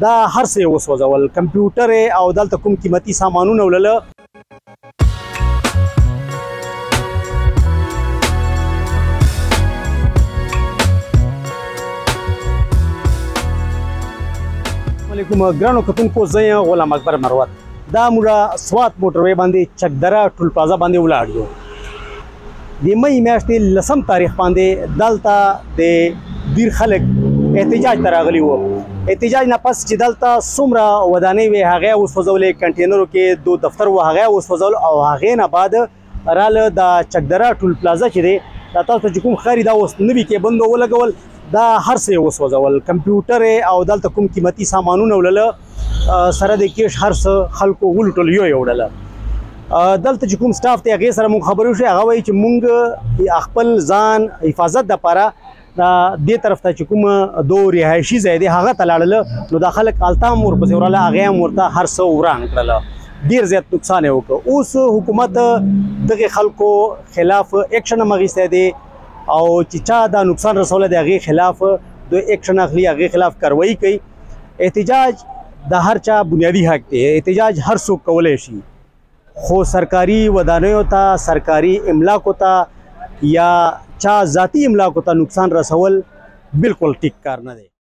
دا هر څه یې وسوځول، کمپیوټر او دلته کوم قیمتي سامانونه ولله. علیکم ګرانو کتونکو، زه یم غلام اکبر مروت. دا موږ سوات موټروي باندې چکدره ټول پلازا باندې ولاړ یو. د مې میاشتې 10 تاریخ باندې دلته د ډیر خلک احتجاج ته راغلي وو. احتجاج نه پس چې دلته څومره ودانۍ وې هغه وسوځولې، کنټینرو کې 2 دفتر و هغه وسوځول، او هغه نه بعد راله د چکدره ټول پلازا چې دی دا تاسو چې کوم خاري دا اوس نوي کې بندو ولګول، دا هر څه یې وسوځول، کمپیوټر او دلته کوم قیمتي سامانونه ولله، سره د کیش هر څه خلکو ولټل یو وړله. دلته چې کوم سټاف دی هغې سره موږ خبرې وشوې، هغه وایي چې موږ خپل ځان حفاظت دپاره دې طرف ته چې کوم 2 رهایشي ځای دی هغه ته لاړله، نو دا خلک هلته هم ورپسې ورله، هغې هم ورته هر څه وران کړله، ډېر زیات نقصان یې وکړ. اوس حکومت دغې خلکو خلاف ایکشن هم اخیستی دی، او چې چا دا نقصان رسولی دی هغې خلاف دوی ایکشن اخلي، هغې خلاف کاروایي کوي. احتجاج د هر چا بنیادي حق دی، احتجاج هر څوک کولی شي، خو سرکاري ودانیو ته، سرکاري املاکو ته یا چا ذاتي املاکو ته نقصان رسول بالکل ټیک کار نه دی.